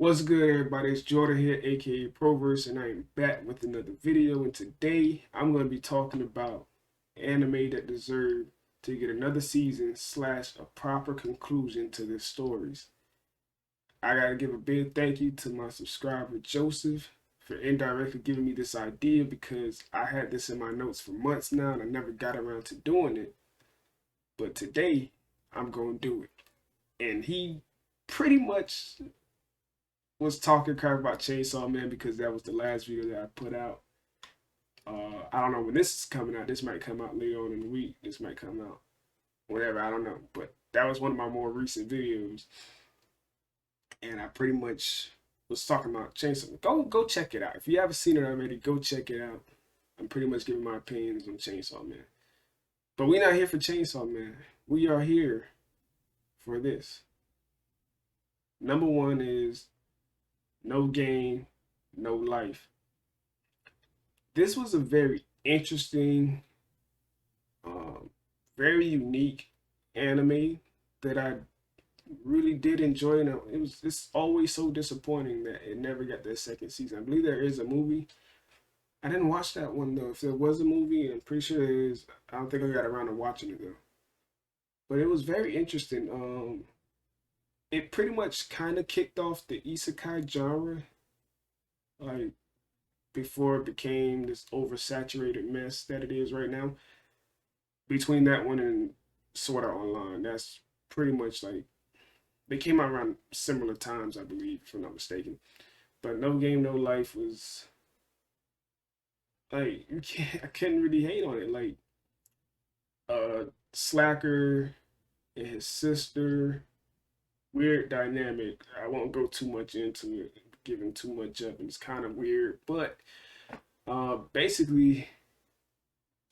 What's good, everybody? It's Jordan here, aka Proverse, and I am back with another video. And today I'm going to be talking about anime that deserve to get another season slash a proper conclusion to their stories. I gotta give a big thank you to my subscriber Joseph for indirectly giving me this idea because I had this in my notes for months now and I never got around to doing it. But today I'm going to do it. And he pretty much was talking crap about Chainsaw Man because that was the last video that I put out. I don't know when this is coming out. This might come out later on in the week. This might come out whatever. I don't know. But that was one of my more recent videos, and I pretty much was talking about Chainsaw Man. Go check it out. If you haven't seen it already, go check it out. I'm pretty much giving my opinions on Chainsaw Man. But we're not here for Chainsaw Man. We are here for this. Number one is no game, no life. This was a very interesting, very unique anime that I really did enjoy. And it's always so disappointing that it never got that second season. I believe there is a movie. I didn't watch that one though. If there was a movie, I'm pretty sure there is. I don't think I got around to watching it though. But it was very interesting. It pretty much kind of kicked off the isekai genre, like before it became this oversaturated mess that it is right now. Between that one and Sword Art Online, that's pretty much like they came out around similar times, I believe, if I'm not mistaken. But No Game No Life was like I couldn't really hate on it. Like Slacker and his sister, weird dynamic. I won't go too much into it, giving too much up, and it's kind of weird. But basically,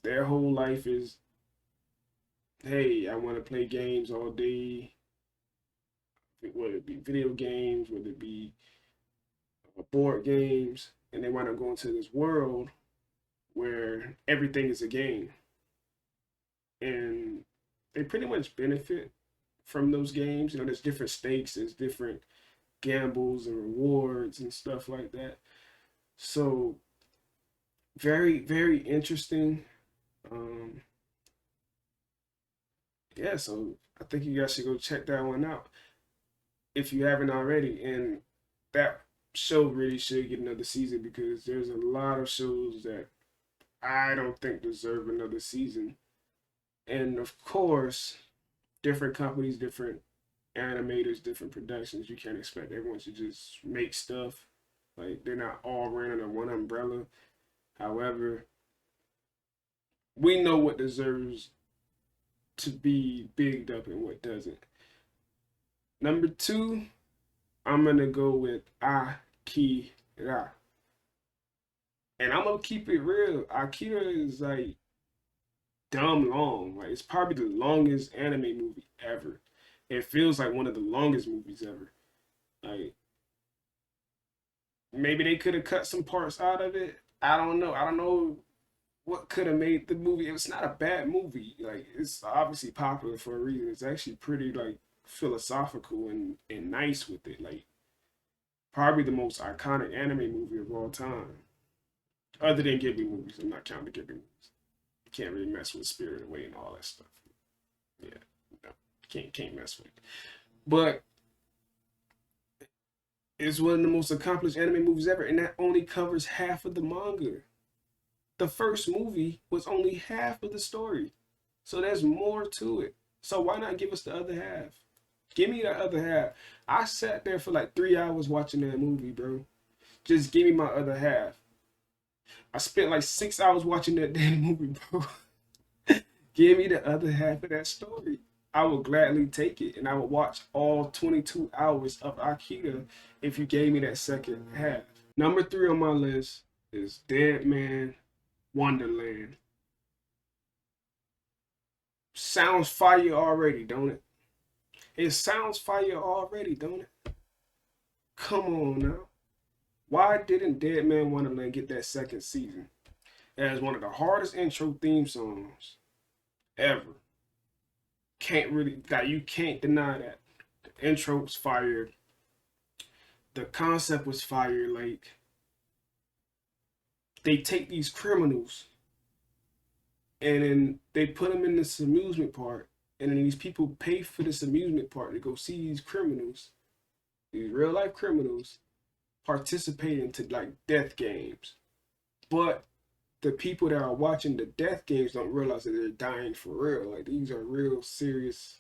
their whole life is, hey, I want to play games all day, whether it be video games, whether it be board games, and they wind up going to this world where everything is a game, and they pretty much benefit from those games. You know, there's different stakes, there's different gambles and rewards and stuff like that. So very, very interesting. Um, yeah, so I think you guys should go check that one out if you haven't already. And that show really should get another season because there's a lot of shows that I don't think deserve another season. And of course, different companies, different animators, different productions. You can't expect everyone to just make stuff. Like they're not all ran under one umbrella. However, we know what deserves to be bigged up and what doesn't. Number two, I'm gonna go with Akira. And I'm gonna keep it real. Akira is like dumb long. Like it's probably the longest anime movie ever. It feels like one of the longest movies ever. Like maybe they could have cut some parts out of it. I don't know. I don't know what could have made the movie. It's not a bad movie. Like it's obviously popular for a reason. It's actually pretty like philosophical and nice with it. Like probably the most iconic anime movie of all time. Other than Ghibli movies. I'm not counting the Ghibli movies. You can't really mess with Spirit Away and all that stuff. Yeah. No. Can't mess with it. But it's one of the most accomplished anime movies ever, and that only covers half of the manga. The first movie was only half of the story. So there's more to it. So why not give us the other half? Give me the other half. I sat there for like 3 hours watching that movie, bro. Just give me my other half. I spent like 6 hours watching that damn movie, bro. Give me the other half of that story. I would gladly take it, and I would watch all 22 hours of Akira if you gave me that second half. Number three on my list is Dead Man Wonderland. Sounds fire already, don't it? It sounds fire already, don't it? Come on now. Why didn't Dead Man Wonderland get that second season? It has one of the hardest intro theme songs ever. Can't really, like, you can't deny that. The intro's fire. the concept was fire. Like, they take these criminals and then they put them in this amusement park, and then these people pay for this amusement park to go see these criminals, these real life criminals, participating to like death games. But the people that are watching the death games don't realize that they're dying for real. Like, these are real serious,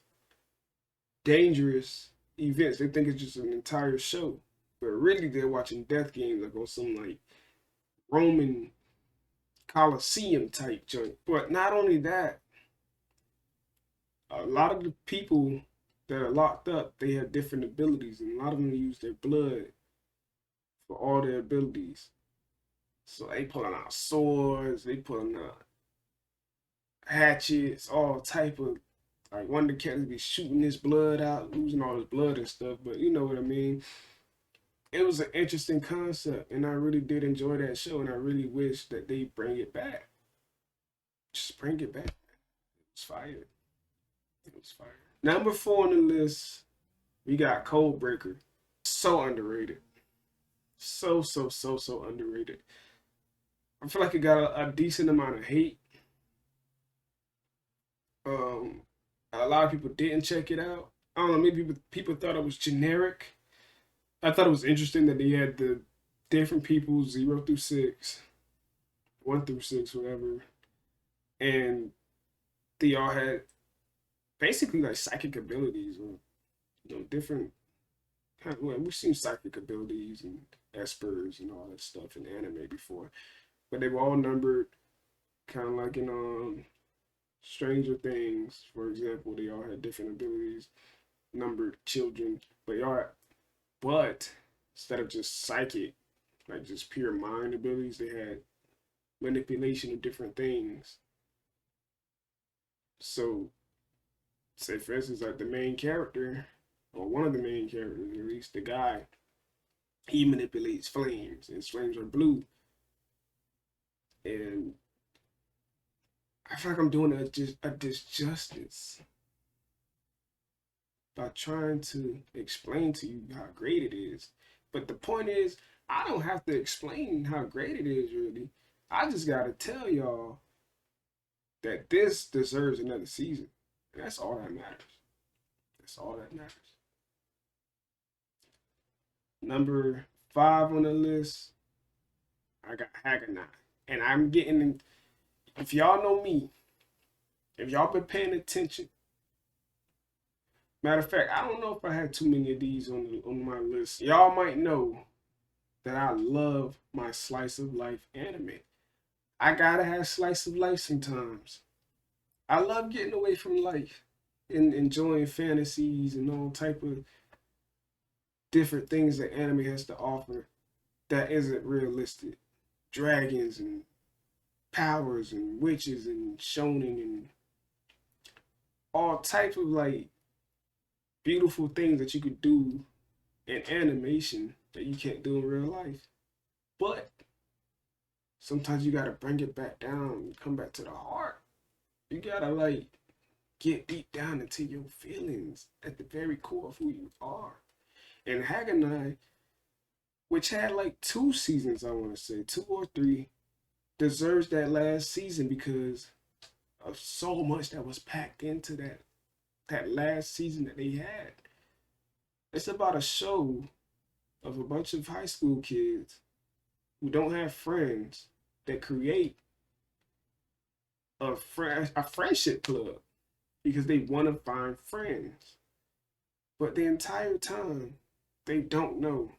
dangerous events. They think it's just an entire show, but really they're watching death games like on some like Roman Coliseum type joint. But not only that, a lot of the people that are locked up, they have different abilities, and a lot of them use their blood for all their abilities. So they pulling out swords, they pulling out hatchets, all type of, like, one of the characters be shooting his blood out, losing all his blood and stuff. But you know what I mean. It was an interesting concept, and I really did enjoy that show, and I really wish that they bring it back. Just bring it back. It was fire. It was fire. Number 4 on the list, we got Code Breaker. So underrated. So underrated. I feel like it got a decent amount of hate. Um, a lot of people didn't check it out. I don't know, maybe people thought it was generic. I thought it was interesting that they had the different people, 0 through 6, 1 through 6, whatever, and they all had basically like psychic abilities, or different kind of, well, we've seen psychic abilities and espers and all that stuff in anime before, but they were all numbered, kind of like in Stranger Things, for example. They all had different abilities, numbered children, but instead of just psychic, like just pure mind abilities, they had manipulation of different things. So, say for instance, like the main character, or one of the main characters, at least the guy, he manipulates flames, and flames are blue. And I feel like I'm doing a disjustice by trying to explain to you how great it is. But the point is, I don't have to explain how great it is, really. I just gotta tell y'all that this deserves another season. And that's all that matters. That's all that matters. Number 5 on the list, I got Haganai. And I'm getting, if y'all know me, if y'all been paying attention, matter of fact, I don't know if I had too many of these on my list. Y'all might know that I love my slice of life anime. I gotta have slice of life sometimes. I love getting away from life and enjoying fantasies and all type of different things that anime has to offer that isn't realistic. Dragons and powers and witches and shonen and all type of like beautiful things that you could do in animation that you can't do in real life. But sometimes you gotta bring it back down and come back to the heart. You gotta like get deep down into your feelings at the very core of who you are. And Haganai, which had like 2 seasons, I want to say 2 or 3, deserves that last season because of so much that was packed into that last season that they had. It's about a show of a bunch of high school kids who don't have friends that create a friendship club because they want to find friends. But the entire time, they don't know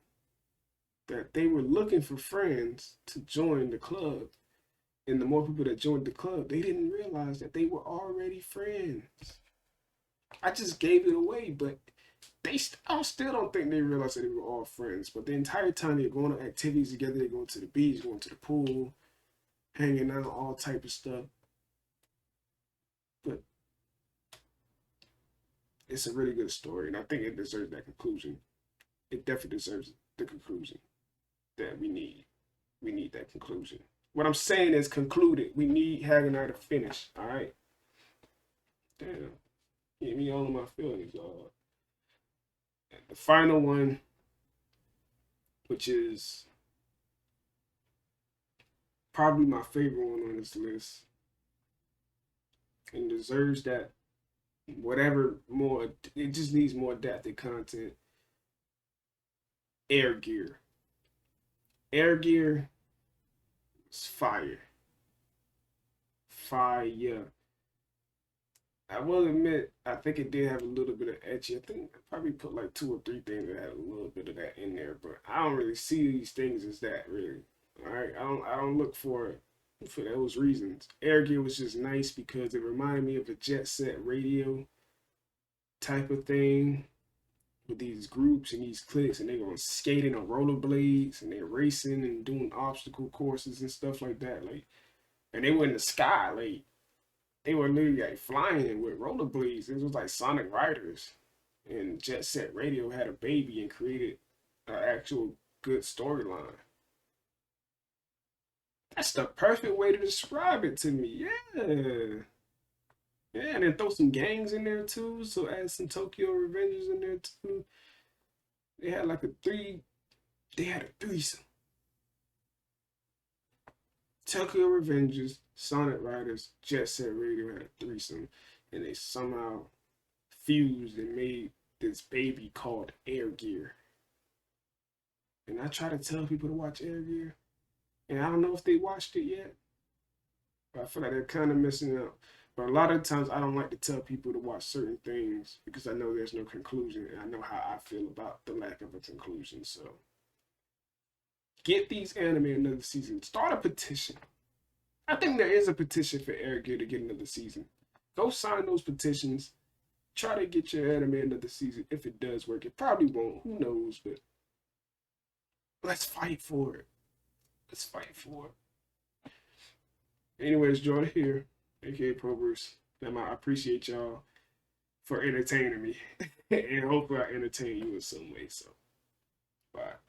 that they were looking for friends to join the club. And the more people that joined the club, they didn't realize that they were already friends. I just gave it away, but I still don't think they realized that they were all friends. But the entire time they're going on activities together, they're going to the beach, going to the pool, hanging out, all type of stuff. But it's a really good story, and I think it deserves that conclusion. It definitely deserves the conclusion that we need. We need that conclusion. What I'm saying is concluded. We need Haganai to finish. All right. Damn. Get me all of my feelings, y'all. The final one which is probably my favorite one on this list and deserves that whatever more, it just needs more adapted content. Air Gear. Air Gear is fire. Fire. I will admit, I think it did have a little bit of etchy. I think I probably put like 2 or 3 things that had a little bit of that in there, but I don't really see these things as that really. All right, I don't look for it for those reasons. Air Gear was just nice because it reminded me of a jet set radio type of thing with these groups and these cliques, and they're going skating on rollerblades and they're racing and doing obstacle courses and stuff like that. Like, and they were in the sky, like they were literally like flying with rollerblades. It was like Sonic Riders, and Jet Set Radio had a baby and created an actual good storyline. That's the perfect way to describe it to me. Yeah. Yeah, and then throw some gangs in there too. So add some Tokyo Revengers in there too. They had like a three. They had a threesome. Tokyo Revengers, Sonic Riders, Jet Set Radio had a threesome, and they somehow fused and made this baby called Air Gear. And I try to tell people to watch Air Gear, and I don't know if they watched it yet, but I feel like they're kind of missing out. But a lot of times, I don't like to tell people to watch certain things because I know there's no conclusion, and I know how I feel about the lack of a conclusion. So, get these anime another season. Start a petition. I think there is a petition for Air Gear to get another season. Go sign those petitions. Try to get your anime another season if it does work. It probably won't. Who knows? But let's fight for it. Let's fight for it. Anyways, Jordan here, aka Proverse. I appreciate y'all for entertaining me. And hopefully I entertain you in some way. So bye.